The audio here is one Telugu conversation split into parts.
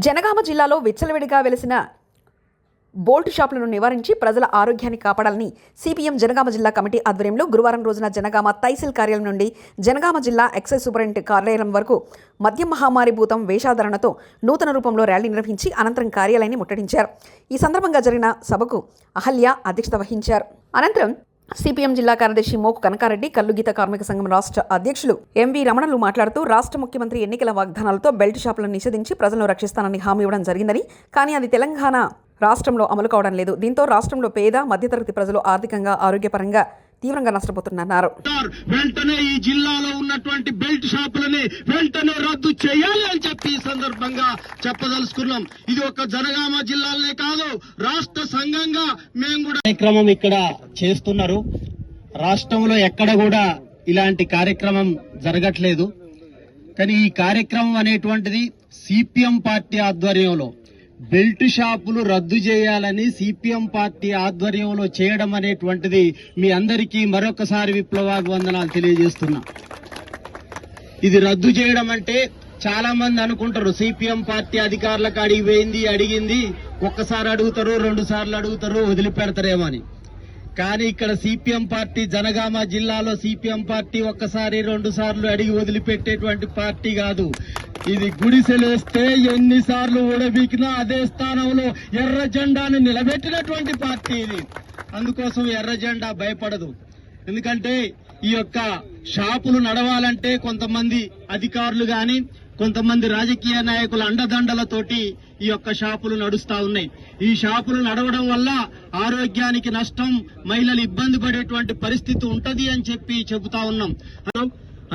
జనగామ జిల్లాలో విచ్చలవిడిగా వెలిసిన బోల్ట్ షాపులను నివారించి ప్రజల ఆరోగ్యాన్ని కాపాడాలని సిపిఎం జనగామ జిల్లా కమిటీ ఆధ్వర్యంలో గురువారం రోజున జనగామ తహసీల్ కార్యాలయం నుండి జనగామ జిల్లా ఎక్సైజ్ సూపరింటెండెంట్ కార్యాలయం వరకు మద్యం మహమ్మారి భూతం వేషాధారణతో నూతన రూపంలో ర్యాలీ నిర్వహించి అనంతరం కార్యాలయాన్ని ముట్టడించారు. ఈ సందర్భంగా జరిగిన సభకు అహల్య అధ్యక్షత వహించారు. అనంతరం సిపిఎం జిల్లా కార్యదర్శి మోకు కనకారెడ్డి, కల్లుగీత కార్మిక సంఘం రాష్ట్ర అధ్యక్షులు ఎంవి రమణలు మాట్లాడుతూ రాష్ట్ర ముఖ్యమంత్రి ఎన్నికల వాగ్దానాలతో బెల్ట్ షాపులను నిషేధించి ప్రజలను రక్షిస్తానని హామీ ఇవ్వడం జరిగిందని, కానీ అది తెలంగాణ రాష్ట్రంలో అమలు కావడం లేదు. దీంతో రాష్ట్రంలో పేద మధ్యతరగతి ప్రజలు ఆర్థికంగా ఆరోగ్యపరంగా తీవ్రంగా నష్టపోతున్నారు. వెంటనే ఈ జిల్లాలో ఉన్నటువంటి బెల్ట్ షాపులని వెంటనే రద్దు చేయాలి అని చెప్పి ఈ సందర్భంగా చెప్పదలుచుకున్నాం. ఇది ఒక జనగామ జిల్లాలనే కాదు, రాష్ట్ర సంఘంగా మేము కూడా కార్యక్రమం ఇక్కడ చేస్తున్నారు. రాష్ట్రంలో ఎక్కడ కూడా ఇలాంటి కార్యక్రమం జరగట్లేదు. కానీ ఈ కార్యక్రమం అనేటువంటిది సిపిఎం పార్టీ ఆధ్వర్యంలో బెల్ట్ షాపులు రద్దు చేయాలని సిపిఎం పార్టీ ఆధ్వర్యంలో చేయడం అనేటువంటిది మీ అందరికీ మరొకసారి విప్లవాభివందనాలు తెలియజేస్తున్నా. ఇది రద్దు చేయడం అంటే చాలా మంది అనుకుంటారు సిపిఎం పార్టీ అధికారుల కాడికి పోయింది, అడిగింది, ఒక్కసారి అడుగుతారు, 2 సార్లు అడుగుతారు, వదిలిపెడతారేమో అని. కానీ ఇక్కడ సిపిఎం పార్టీ జనగామ జిల్లాలో సిపిఎం పార్టీ ఒక్కసారి 2 సార్లు అడిగి వదిలిపెట్టేటువంటి పార్టీ కాదు. ఇది గుడిసెలేస్తే ఎన్నిసార్లు ఊడబీకినా అదే స్థానంలో ఎర్ర జెండాను నిలబెట్టినటువంటి పార్టీ ఇది. అందుకోసం ఎర్ర జెండా భయపడదు. ఎందుకంటే ఈ యొక్క షాపులు నడవాలంటే కొంతమంది అధికారులు గాని కొంతమంది రాజకీయ నాయకుల అండదండలతోటి ఈ యొక్క షాపులు నడుస్తా ఉన్నాయి. ఈ షాపులు నడవడం వల్ల ఆరోగ్యానికి నష్టం, మహిళలు ఇబ్బంది పడేటువంటి పరిస్థితి ఉంటది అని చెప్పి చెబుతా ఉన్నాం.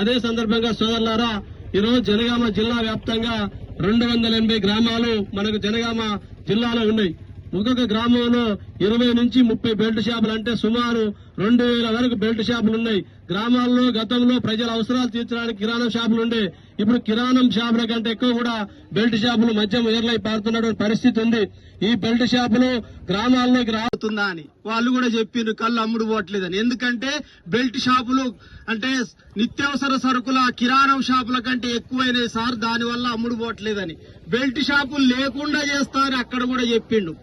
అదే సందర్భంగా సోదరులారా, ఈరోజు జనగామ జిల్లా వ్యాప్తంగా 280 గ్రామాలు మనకు జనగామ జిల్లాలో ఉన్నాయి. ఒక్కొక్క గ్రామంలో 20 నుంచి 30 బెల్ట్ షాపులు, అంటే సుమారు 2000 వరకు బెల్ట్ షాపులు ఉన్నాయి. గ్రామాల్లో గతంలో ప్రజల అవసరాలు తీర్చడానికి కిరాణం షాపులు ఉండే. ఇప్పుడు కిరాణం షాపుల కంటే ఎక్కువ కూడా బెల్ట్ షాపులు మద్యం ఎర్లై పారుతున్నటువంటి పరిస్థితి ఉంది. ఈ బెల్ట్ షాపులు గ్రామాల్లోకి రావుతుందా అని వాళ్ళు కూడా చెప్పిండ్రు, కళ్ళు అమ్ముడు పోవట్లేదని. ఎందుకంటే బెల్ట్ షాపులు అంటే నిత్యావసర సరుకుల కిరాణం షాపుల కంటే ఎక్కువైనాయి సార్, దానివల్ల అమ్ముడు పోవట్లేదని. బెల్ట్ షాపులు లేకుండా చేస్తారని అక్కడ కూడా చెప్పిండు.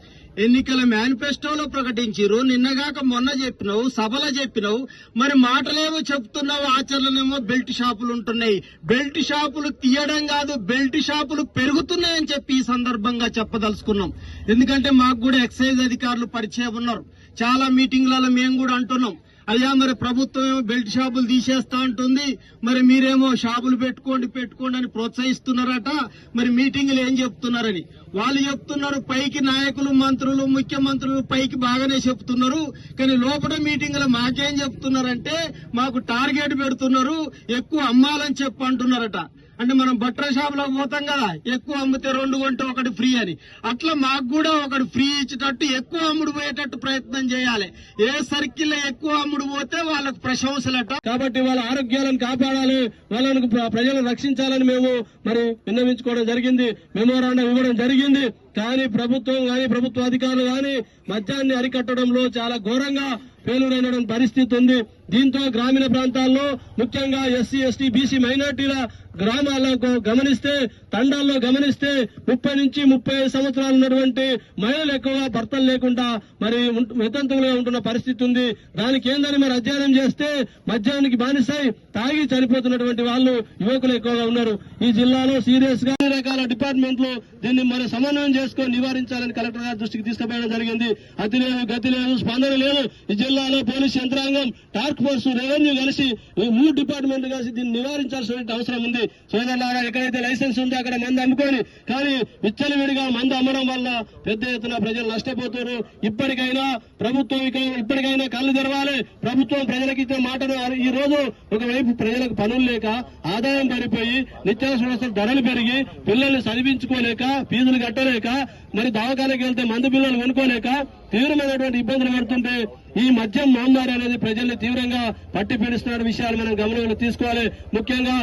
ఎన్నికల మేనిఫెస్టోలో ప్రకటించారు, నిన్నగాక మొన్న చెప్పినావు, సభలో చెప్పినావు, మరి మాటలేమో చెప్తున్నావు, ఆచరణలేమో బెల్ట్ షాపులు ఉంటున్నాయి. బెల్ట్ షాపులు తీయడం కాదు, బెల్ట్ షాపులు పెరుగుతున్నాయని చెప్పి ఈ సందర్భంగా చెప్పదలుచుకున్నాం. ఎందుకంటే మాకు కూడా ఎక్సైజ్ అధికారులు పరిచయం ఉన్నారు. చాలా మీటింగ్లలో మేము కూడా అంటున్నాం, అయ్యా మరి ప్రభుత్వం ఏమో బెల్ట్ షాపులు తీసేస్తా అంటుంది, మరి మీరేమో షాపులు పెట్టుకోండి అని ప్రోత్సహిస్తున్నారట, మరి మీటింగులు ఏం చెప్తున్నారని వాళ్ళు చెప్తున్నారు. పైకి నాయకులు, మంత్రులు, ముఖ్యమంత్రులు పైకి బాగానే చెప్తున్నారు, కానీ లోపల మీటింగులు మాకేం చెప్తున్నారంటే మాకు టార్గెట్ పెడుతున్నారు, ఎక్కువ అమ్మాలని చెప్పి అంటున్నారట. అంటే మనం బట్టల షాపులకు పోతాం కదా, ఎక్కువ అమ్మితే 2 కొంటే 1 ఫ్రీ అని, అట్లా మాకు కూడా 1 ఫ్రీ ఇచ్చేటట్టు ఎక్కువ అమ్ముడు పోయేటట్టు ప్రయత్నం చేయాలి. ఏ సర్కిల్ ఎక్కువ అమ్ముడు పోతే వాళ్ళకు ప్రశంసలట. కాబట్టి వాళ్ళ ఆరోగ్యాలను కాపాడాలి, వాళ్ళను ప్రజలను రక్షించాలని మేము మరి విన్నవించుకోవడం జరిగింది, మెమోరాండం ఇవ్వడం జరిగింది. కానీ ప్రభుత్వం గాని ప్రభుత్వ అధికారులు గాని మద్యాన్ని అరికట్టడంలో చాలా ఘోరంగా ఫెయిల్యూర్ పరిస్థితి ఉంది. దీంతో గ్రామీణ ప్రాంతాల్లో ముఖ్యంగా ఎస్సీ, ఎస్టీ, బీసీ మైనార్టీల గ్రామాల్లో గమనిస్తే, తండాల్లో గమనిస్తే 30 నుంచి 35 సంవత్సరాలు ఉన్నటువంటి మహిళలు ఎక్కువగా భర్తలు లేకుండా మరి వితంతువులుగా ఉంటున్న పరిస్థితి ఉంది. దానికి ఏందని మరి అధ్యయనం చేస్తే మద్యానికి బానిసై తాగి చనిపోతున్నటువంటి వాళ్ళు యువకులు ఎక్కువగా ఉన్నారు. ఈ జిల్లాలో సీరియస్ గా రకాల డిపార్ట్మెంట్లు దీన్ని మరి సమన్వయం చేసుకొని నివారించాలని కలెక్టర్ గారి దృష్టికి తీసుకుపోవడం జరిగింది. అతి లేదు, గతి లేదు, స్పందన లేదు. ఈ జిల్లాలో పోలీస్ యంత్రాంగం, టాస్క్ ఫోర్స్, రెవెన్యూ కలిసి 3 డిపార్ట్మెంట్లు కలిసి దీన్ని నివారించాల్సిన అవసరం ఉంది. సోదరులారా, ఎక్కడైతే లైసెన్స్ ఉందో అక్కడ మందు అమ్ముకొని, కానీ విచ్చలవిడిగా మందు అమ్మడం వల్ల పెద్ద ఎత్తున ప్రజలు నష్టపోతారు. ఇప్పటికైనా ప్రభుత్వం ఇప్పటికైనా కళ్ళు తెరవాలి. ప్రభుత్వం ప్రజలకు ఇచ్చే మాటను ఈ రోజు ఒకవైపు ప్రజలకు పనులు లేక, ఆదాయం పడిపోయి, నిత్యావసర వస్తువుల ధరలు పెరిగి, పిల్లల్ని చదివించుకోలేక, ఫీజులు కట్టలేక, మరి దవాఖానకి వెళ్తే మందు బిల్లులు కొనుక్కోలేక తీవ్రమైనటువంటి ఇబ్బందులు పడుతుంటే ఈ మద్యం మహమ్మారి అనేది ప్రజల్ని తీవ్రంగా పట్టి పీడిస్తున్న విషయాలు మనం గమనంలో తీసుకోవాలి. ముఖ్యంగా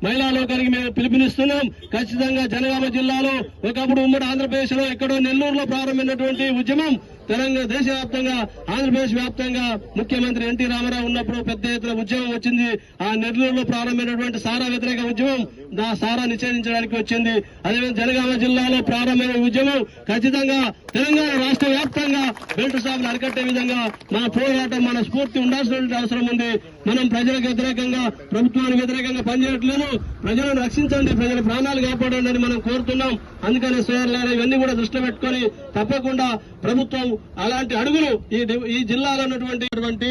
మహిళా లోకానికి మేము పిలుపునిస్తున్నాం. ఖచ్చితంగా జనగామ జిల్లాలో ఒకప్పుడు ఉమ్మడి ఆంధ్రప్రదేశ్ లో ఎక్కడో నెల్లూరులో ప్రారంభమైనటువంటి ఉద్యమం తెలంగాణ దేశవ్యాప్తంగా ఆంధ్రప్రదేశ్ వ్యాప్తంగా ముఖ్యమంత్రి ఎన్టీ రామారావు ఉన్నప్పుడు పెద్ద ఎత్తున ఉద్యమం వచ్చింది. ఆ నెల్లూరులో ప్రారంభమైనటువంటి సారా వ్యతిరేక ఉద్యమం సారా నిషేధించడానికి వచ్చింది. అదేవిధంగా జనగామ జిల్లాలో ప్రారంభమైన ఉద్యమం ఖచ్చితంగా తెలంగాణ రాష్ట్ర వ్యాప్తంగా బెల్ట్ షాపులు అరికట్టే విధంగా మన పోరాటం మన స్ఫూర్తి ఉండాల్సిన అవసరం ఉంది. మనం ప్రజలకు వ్యతిరేకంగా ప్రభుత్వానికి వ్యతిరేకంగా పనిచేయట్లేదు. ప్రజలను రక్షించండి, ప్రజల ప్రాణాలు కాపాడండి అని మనం కోరుతున్నాం. అందుకని సోదరులారా ఇవన్నీ కూడా దృష్టిలో పెట్టుకుని తప్పకుండా ప్రభుత్వం అలాంటి అడుగులు ఈ జిల్లాలో ఉన్నటువంటి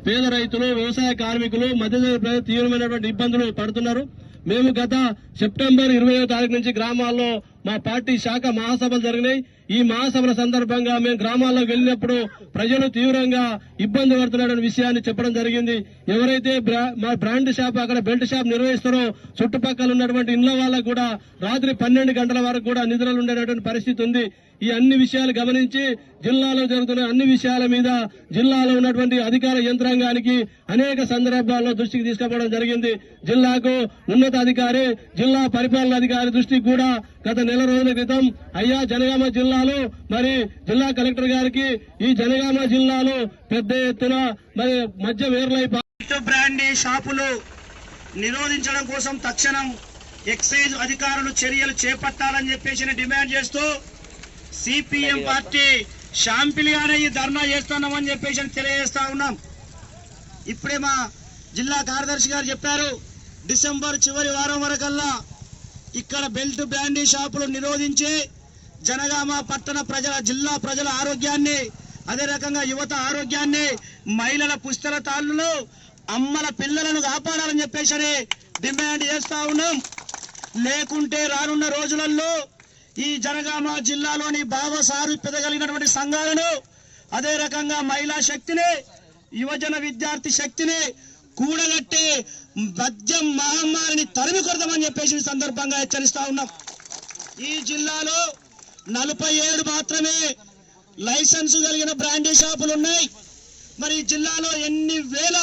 పేద రైతులు, వ్యవసాయ కార్మికులు, మధ్యతరగతి ప్రజలు తీవ్రమైనటువంటి ఇబ్బందులు పడుతున్నారు. మేము గత సెప్టెంబర్ 20వ తారీఖు నుంచి గ్రామాల్లో మా పార్టీ శాఖ మహాసభలు జరిగినాయి. ఈ మహాసభల సందర్భంగా మేము గ్రామాల్లో వెళ్ళినప్పుడు ప్రజలు తీవ్రంగా ఇబ్బంది పడుతున్నారనే విషయాన్ని చెప్పడం జరిగింది. ఎవరైతే మా బ్రాండ్ షాప్ అక్కడ బెల్ట్ షాప్ నిర్వహిస్తారో చుట్టుపక్కల ఉన్నటువంటి ఇళ్ల వాళ్ళకు కూడా రాత్రి 12 గంటల వరకు కూడా నిద్రలు ఉండేటువంటి పరిస్థితి ఉంది. ఈ అన్ని విషయాలు గమనించి జిల్లాలో జరుగుతున్న అన్ని విషయాల మీద జిల్లాలో ఉన్నటువంటి అధికార యంత్రాంగానికి అనేక సందర్భాల్లో దృష్టికి తీసుకుపోవడం జరిగింది. జిల్లాకు ఉన్నతాధికారి, జిల్లా పరిపాలనాధికారి దృష్టికి కూడా గత నెల రోజుల క్రితం అయ్యా జనగామ జిల్లాలో మరి జిల్లా కలెక్టర్ గారికి ఈ జనగామ జిల్లాలో పెద్ద ఎత్తున మరి మద్య వేర్లైపోయి బ్రాండీ షాపులు నిరోధించడం కోసం తక్షణం ఎక్సైజ్ అధికారులు చర్యలు చేపట్టాలని చెప్పేసి డిమాండ్ చేస్తూ సిపిఎం పార్టీ షాంపిలిగానే ఈ ధర్నా చేస్తున్నామని చెప్పేసి తెలియజేస్తా ఉన్నాం. ఇప్పుడే మా జిల్లా కార్యదర్శి గారు చెప్పారు, డిసెంబర్ చివరి వారం వరకల్లా ఇక్కడ బెల్ట్ బ్రాండీ షాపులు నిరోధించి జనగామ పట్టణ జిల్లా ప్రజల ఆరోగ్యాన్ని, అదే రకంగా యువత ఆరోగ్యాన్ని, మహిళల పుస్తల తాళ్లు, అమ్మల పిల్లలను కాపాడాలని చెప్పేసి డిమాండ్ చేస్తా ఉన్నాం. లేకుంటే రానున్న రోజులలో ఈ జనగామ జిల్లాలోని భావసారు పెదగలిగినటువంటి సంఘాలను, అదే రకంగా మహిళా శక్తిని, యువజన విద్యార్థి శక్తిని కూడగట్టి మద్యం మహమ్మారిని తరిమి కొడదామని చెప్పేసి సందర్భంగా హెచ్చరిస్తా ఉన్నాం. ఈ జిల్లాలో 47 మాత్రమే లైసెన్స్ కలిగిన బ్రాండీ షాపులు ఉన్నాయి. మరి జిల్లాలో ఎన్ని వేల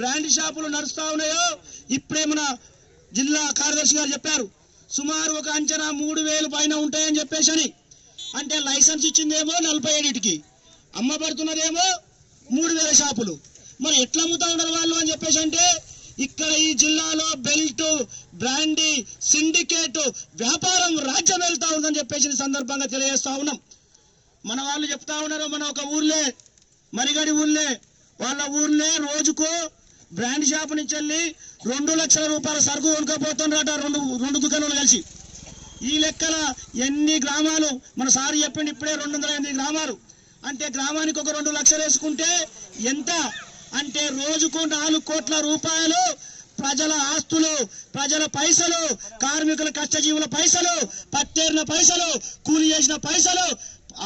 బ్రాండీ షాపులు నడుస్తా ఉన్నాయో ఇప్పుడే మన జిల్లా కార్యదర్శి గారు చెప్పారు. సుమారు ఒక అంచనా 3000 పైన ఉంటాయని చెప్పేసి. అంటే లైసెన్స్ ఇచ్చిందేమో 47కి, అమ్మబడుతున్నదేమో 3000 షాపులు. మరి ఎట్లా అమ్ముతా ఉన్నారు వాళ్ళు అని చెప్పేసి అంటే ఇక్కడ ఈ జిల్లాలో బెల్ట్ బ్రాండీ సిండికేట్ వ్యాపారం రాజ్యం వెళ్తా ఉందని చెప్పేసి సందర్భంగా తెలియజేస్తా ఉన్నాం. మన వాళ్ళు చెప్తా ఉన్నారు, మన ఒక ఊర్లే మరిగడి ఊర్లే వాళ్ళ ఊర్లే రోజుకు బ్రాండ్ షాప్ నుంచి వెళ్ళి 2 లక్షల రూపాయల సరుకు కొనుక్కపోతుండ్రట రెండు దుకాణాలు కలిసి. ఈ లెక్కల ఎన్ని గ్రామాలు మన సార్ చెప్పిండి ఇప్పుడే 208 గ్రామాలు. అంటే గ్రామానికి ఒక 2 లక్షలు వేసుకుంటే ఎంత అంటే రోజుకు 4 కోట్ల రూపాయలు ప్రజల ఆస్తులు, ప్రజల పైసలు, కార్మికుల కష్టజీవుల పైసలు, పత్తేరిన పైసలు, కూలి చేసిన పైసలు,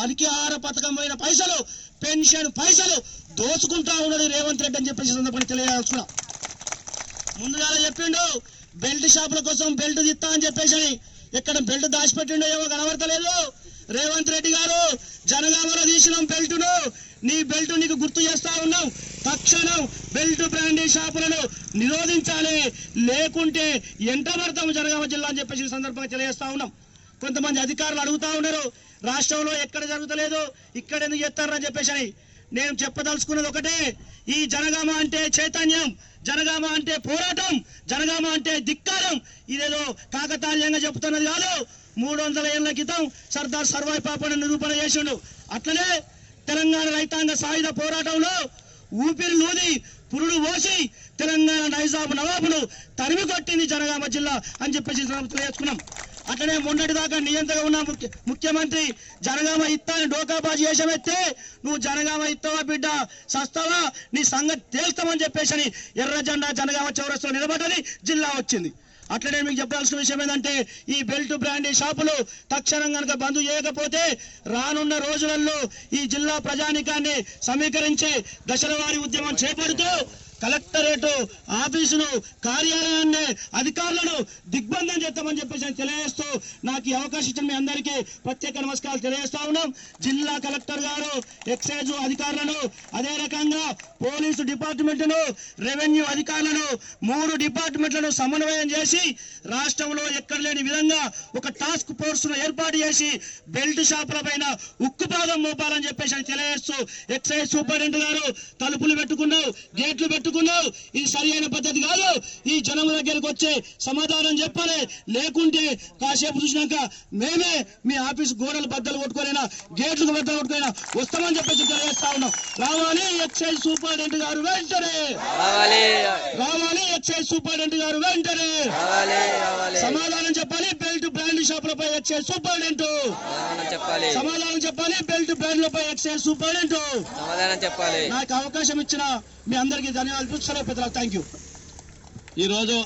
అరికి ఆహార పథకం పోయిన పైసలు, పెన్షన్ పైసలు దోచుకుంటా ఉన్నాడు రేవంత్ రెడ్డి అని చెప్పేసి సందర్భంగా తెలియజేస్తున్నా. ముందుగా చెప్పిండు బెల్ట్ షాపుల కోసం బెల్ట్ తీస్తా అని చెప్పేసి. ఎక్కడ బెల్ట్ దాచిపెట్టిండో ఏమో కనబడతలేదు. రేవంత్ రెడ్డి గారు జనగామలో తీసిన బెల్టును, నీ బెల్ట్ నీకు గుర్తు చేస్తా ఉన్నాం. తక్షణం బెల్ట్ బ్రాండీ షాపులను నిరోధించాలి, లేకుంటే ఎంట పడతాము జనగామ జిల్లా అని చెప్పేసి సందర్భంగా తెలియజేస్తా ఉన్నాం. కొంతమంది అధికారులు అడుగుతా ఉన్నారు, రాష్ట్రంలో ఎక్కడ జరుగుతలేదు ఇక్కడ ఎందుకు చేస్తారని చెప్పేసి. నేను చెప్పదలుచుకున్నది ఒకటే, ఈ జనగామ అంటే చైతన్యం, జనగామ అంటే పోరాటం, జనగామ అంటే ధిక్కారం. ఇదేదో కాకతాళీయంగా చెప్తున్నది కాదు. 300 ఏళ్ల క్రితం సర్దార్ సర్వాయి పాపను నిరూపణ చేసిండు. అట్లనే తెలంగాణ రైతాంగ సాయుధ పోరాటంలో ఊపిరి లూది పురుడు పోసి తెలంగాణ నైజాబ్ నవాబును తరిమి కొట్టింది జనగామ జిల్లా అని చెప్పేసి తెలియజేసుకున్నాం. అట్లనే మొన్నటి దాకా నియంత్రగా ఉన్న ముఖ్యమంత్రి జనగామ ఇత్తాన్ని డోకాబాజీ వేషమెత్తే నువ్వు జనగామ ఇస్తావా బిడ్డ సస్తావా నీ సంగతి తేల్స్తామని చెప్పేసి ఎర్ర జెండా జనగామ చౌరస్లో నిలబడ్డది, జిల్లా వచ్చింది. అట్లనే మీకు చెప్పాల్సిన విషయం ఏంటంటే ఈ బెల్ట్ బ్రాండీ షాపులు తక్షణం కనుక బంద్ చేయకపోతే రానున్న రోజులలో ఈ జిల్లా ప్రజానికాన్ని సమీకరించి దశల వారీ ఉద్యమం చేపడుతూ కలెక్టరేట్ ఆఫీసును కార్యాలయాన్ని అధికారులను దిగ్బంధం చేస్తామని చెప్పేసి తెలియజేస్తూ నాకు ఈ అవకాశం ఇచ్చిన మీ అందరికీ ప్రత్యేక నమస్కారాలు తెలియజేస్తా ఉన్నాం. జిల్లా కలెక్టర్ గారు ఎక్సైజ్ అధికారులను, అదే రకంగా పోలీసు డిపార్ట్మెంట్ను, రెవెన్యూ అధికారులను, 3 డిపార్ట్మెంట్లను సమన్వయం చేసి రాష్ట్రంలో ఎక్కడ లేని విధంగా ఒక టాస్క్ ఫోర్స్ ను ఏర్పాటు చేసి బెల్ట్ షాపుల పైన ఉక్కుపాదం మోపాలని చెప్పేసి తెలియజేస్తూ ఎక్సైజ్ సూపరింటెండెంట్ గారు తలుపులు పెట్టుకున్నావు, గేట్లు పెట్టుకున్నావు, ఇది సరి అయిన పద్ధతి కాదు. ఈ జనం దగ్గరకు వచ్చే సమాధానం చెప్పాలి, లేకుంటే కాసేపు చూసినాక మేమే మీ ఆఫీస్ గోడలు బద్దలు కొట్టుకోలేనా, గేట్లు బద్దలు కొట్టుకోలేనా వస్తామని చెప్పేసి తెలియజేస్తా ఉన్నాం. రావాలి ఎక్సైజ్ సూపరింటెండెంట్ గారు వెంటనే, రావాలి ఎక్సైజ్ సూపరింటెండెంట్ గారు వెంటనే సమాధానం చెప్పాలి. బెల్ట్ బ్రాండ్ షాపులపై ఎక్సైజ్ సూపరింటెండెంట్ సమాధానం చెప్పాలి. బెల్ట్ బ్రాండ్లపై ఎక్సైజ్ సూపరింటెండెంట్ సమాధానం చెప్పాలి. నాకు అవకాశం ఇచ్చిన మీ అందరికీ ధన్యవాదాలు. సెలవు పెద్దలకు థ్యాంక్ యూ. ఈరోజు